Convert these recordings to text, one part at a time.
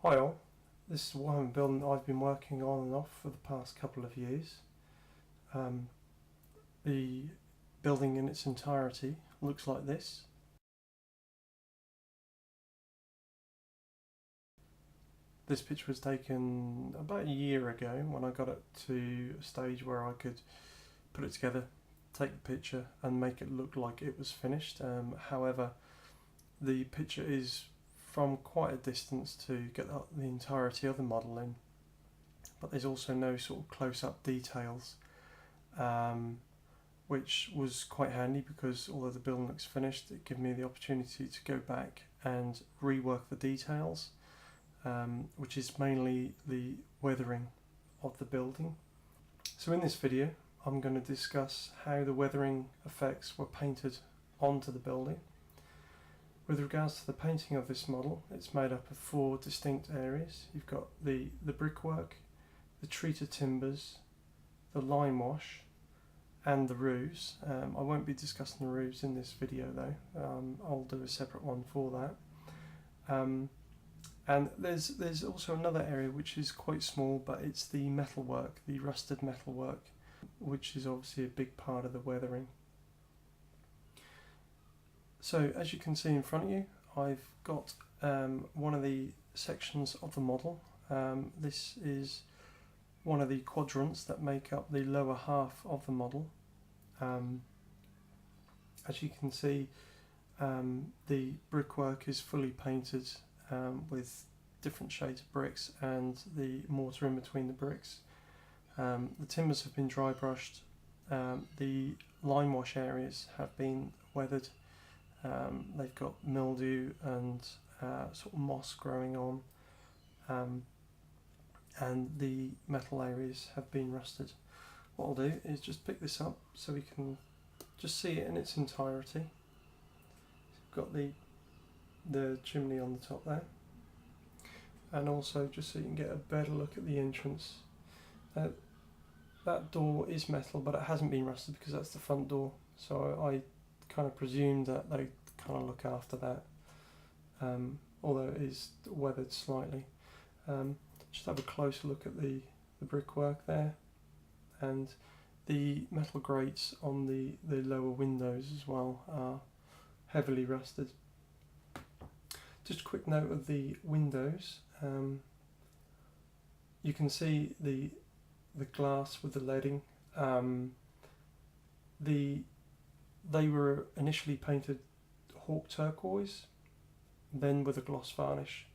while. This is one building I've been working on and off for the past couple of years. The building in its entirety looks like this. This picture was taken about a year ago when I got it to a stage where I could put it together, take the picture and make it look like it was finished. However, the picture is from quite a distance to get the entirety of the model in, but there's also no sort of close-up details, which was quite handy because although the building looks finished, it gave me the opportunity to go back and rework the details, which is mainly the weathering of the building. So in this video I'm going to discuss how the weathering effects were painted onto the building. With regards to the painting of this model, it's made up of 4 distinct areas. You've got the brickwork, the treated timbers, the lime wash and the roofs. I won't be discussing the roofs in this video though, I'll do a separate one for that. And there's also another area which is quite small, but it's the metalwork, the rusted metalwork, which is obviously a big part of the weathering. So as you can see in front of you, I've got one of the sections of the model. This is one of the quadrants that make up the lower half of the model. As you can see, the brickwork is fully painted with different shades of bricks and the mortar in between the bricks. The timbers have been dry brushed, the lime wash areas have been weathered, they've got mildew and sort of moss growing on, and the metal areas have been rusted. What I'll do is just pick this up so we can just see it in its entirety. So we've got the chimney on the top there, and also just so you can get a better look at the entrance. That door is metal, but it hasn't been rusted because that's the front door, so I kind of presumed that they kind of look after that, although it is weathered slightly. Just have a closer look at the brickwork there, and the metal grates on the lower windows as well are heavily rusted. Just a quick note of the windows. You can see the glass with the leading. They were initially painted hawk turquoise, then with a gloss varnish,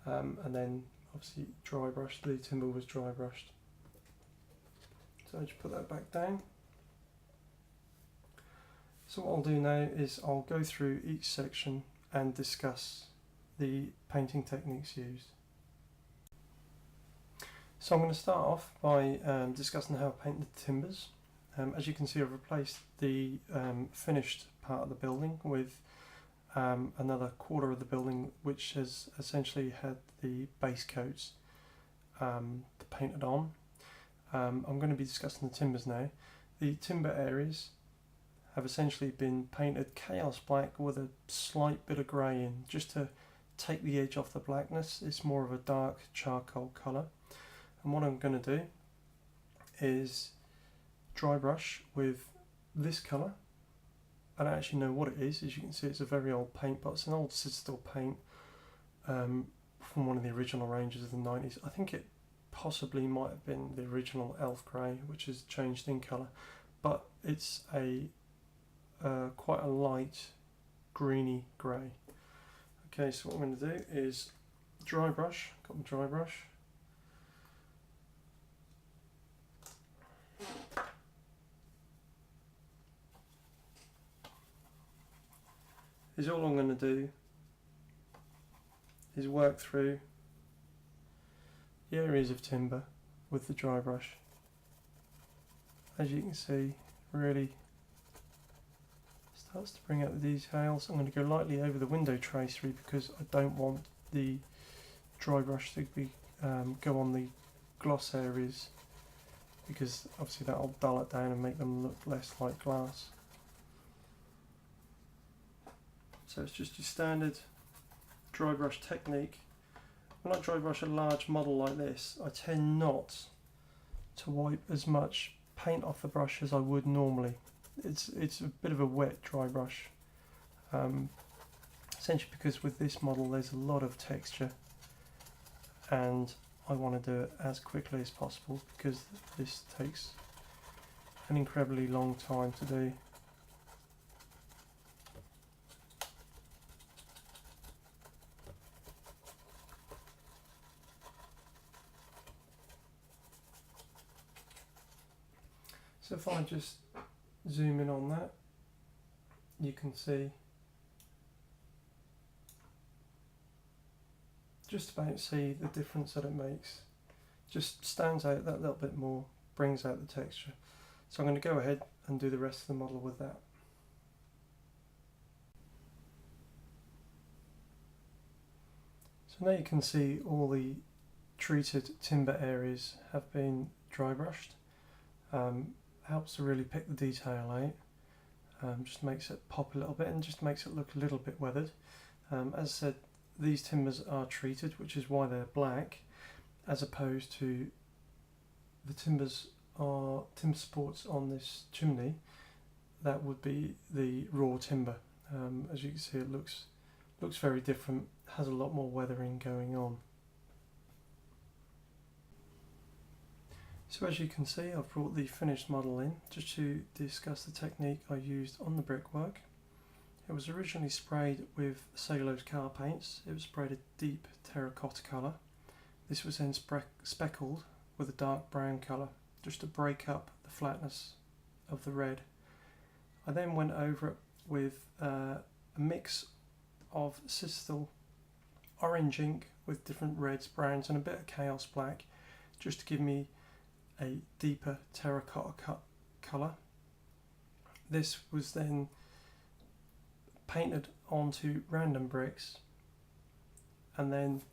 and then obviously dry brushed. The timber was dry brushed. So I just put that back down. So what I'll do now is I'll go through each section and discuss the painting techniques used. So I'm going to start off by discussing how to paint the timbers. As you can see, I've replaced the finished part of the building with another quarter of the building which has essentially had the base coats painted on. I'm going to be discussing the timbers now. The timber areas have essentially been painted chaos black with a slight bit of grey in, just to take the edge off the blackness. It's more of a dark charcoal colour. And what I'm going to do is dry brush with this colour. I don't actually know what it is. As you can see, it's a very old paint, but it's an old Citadel paint from one of the original ranges of the 90s. I think it possibly might have been the original Elf Grey, which has changed in colour, but it's a quite a light greeny grey. Okay, so what I'm going to do is dry brush. Got my dry brush. Is all I'm going to do is work through the areas of timber with the dry brush. As you can see, really starts to bring out the details. I'm going to go lightly over the window tracery because I don't want the dry brush to be go on the gloss areas, because obviously that will dull it down and make them look less like glass. So it's just your standard dry brush technique. when I dry brush a large model like this, I tend not to wipe as much paint off the brush as I would normally. It's a bit of a wet dry brush, essentially because with this model there's a lot of texture and I want to do it as quickly as possible because this takes an incredibly long time to do. So if I just zoom in on that, you can see just about the difference that it makes. Just stands out that little bit more, brings out the texture. So I'm going to go ahead and do the rest of the model with that. So now you can see all the treated timber areas have been dry brushed. Helps to really pick the detail out, just makes it pop a little bit and just makes it look a little bit weathered. As I said, these timbers are treated, which is why they're black, as opposed to the timber supports on this chimney. That would be the raw timber. As you can see, it looks very different, has a lot more weathering going on. So as you can see, I've brought the finished model in just to discuss the technique I used on the brickwork. It was originally sprayed with cellulose car paints. It was sprayed a deep terracotta colour. This was then speckled with a dark brown colour just to break up the flatness of the red. I then went over it with a mix of Sistel orange ink with different reds, browns and a bit of chaos black just to give me a deeper terracotta colour. This was then painted onto random bricks, and then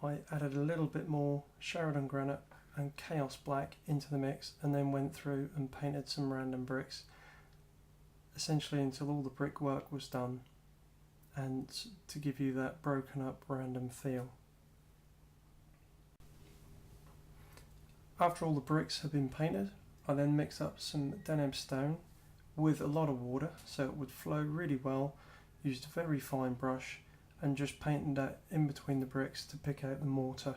I added a little bit more Sheridan granite and chaos black into the mix, and then went through and painted some random bricks, essentially until all the brickwork was done, and to give you that broken up random feel. After all the bricks have been painted, I then mixed up some Deneb stone with a lot of water so it would flow really well, used a very fine brush and just painted that in between the bricks to pick out the mortar.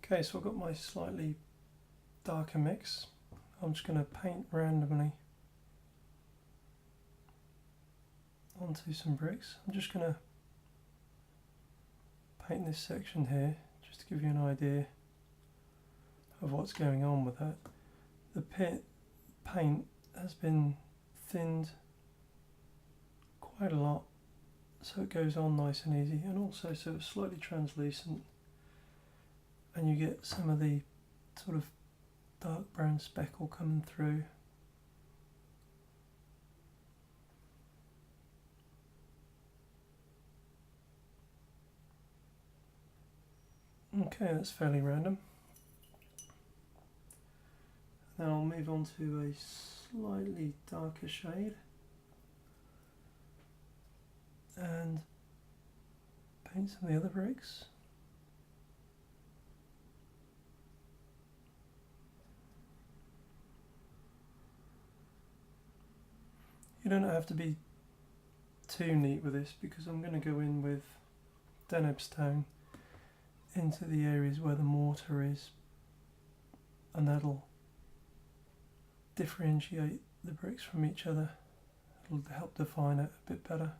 Okay, so I've got my slightly darker mix. I'm just going to paint randomly onto some bricks. I'm just going to paint this section here just to give you an idea of what's going on with that. The paint has been thinned quite a lot so it goes on nice and easy, and also so it's slightly translucent and you get some of the sort of dark brown speckle coming through. Okay, that's fairly random. Then I'll move on to a slightly darker shade and paint some of the other bricks. You don't have to be too neat with this because I'm going to go in with Deneb stone into the areas where the mortar is, and that'll differentiate the bricks from each other. It'll help define it a bit better.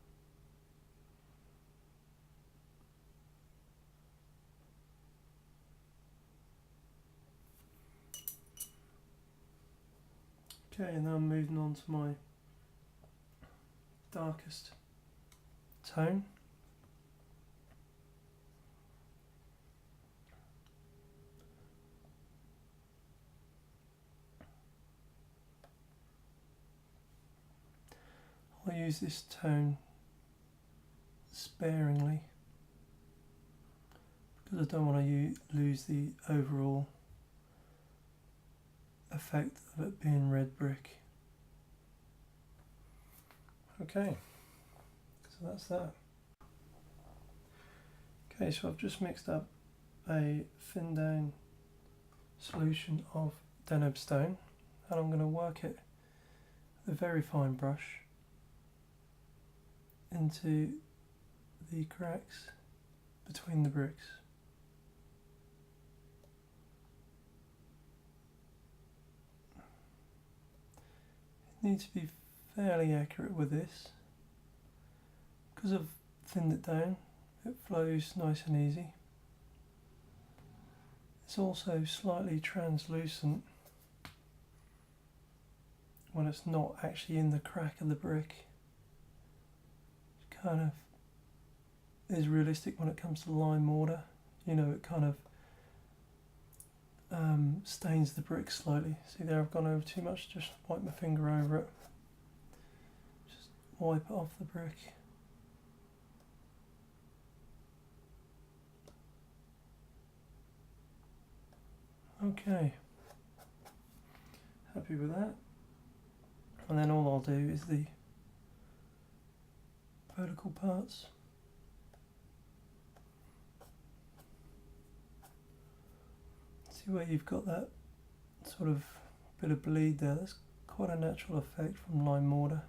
Okay, and now I'm moving on to my darkest tone. I'll use this tone sparingly because I don't want to lose the overall effect of it being red brick. Okay, so that's that. Okay, so I've just mixed up a thin down solution of Deneb stone, and I'm going to work it with a very fine brush into the cracks between the bricks. You need to be fairly accurate with this. Because I've thinned it down, it flows nice and easy. It's also slightly translucent when it's not actually in the crack of the brick. It kind of is realistic when it comes to lime mortar. You know, it kind of stains the brick slightly. See there, I've gone over too much, just wipe my finger over it. Just wipe it off the brick. Okay, happy with that. And then all I'll do is the vertical parts. See where you've got that sort of bit of bleed there? That's quite a natural effect from lime mortar.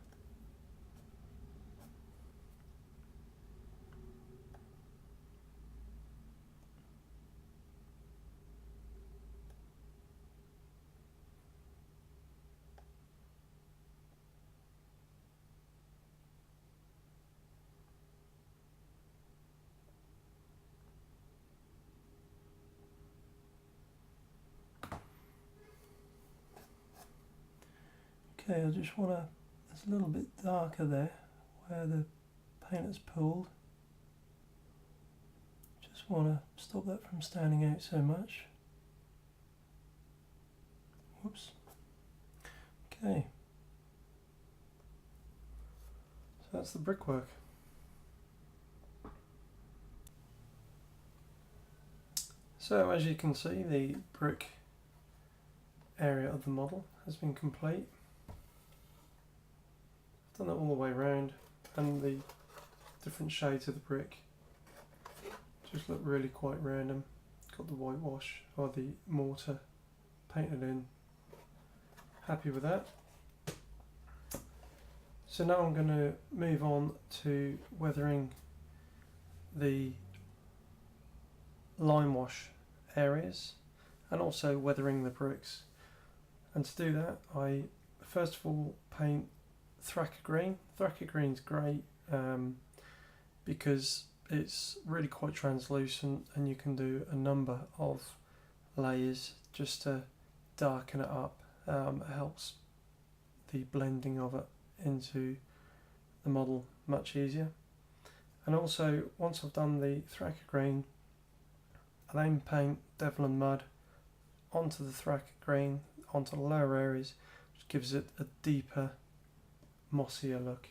Okay, I just want to, it's a little bit darker there where the paint has pulled. Just want to stop that from standing out so much. Whoops. Okay. So that's the brickwork. So as you can see, the brick area of the model has been complete. Done that all the way around, and the different shades of the brick just look really quite random. Got the whitewash or the mortar painted in. Happy with that. So now I'm going to move on to weathering the lime wash areas and also weathering the bricks. And to do that, I first of all paint Thacker green. Thacker green's great because it's really quite translucent, and you can do a number of layers just to darken it up. It helps the blending of it into the model much easier. And also, once I've done the Thacker green, I then paint Devlin mud onto the Thacker green, onto the lower areas, which gives it a deeper, mossier look.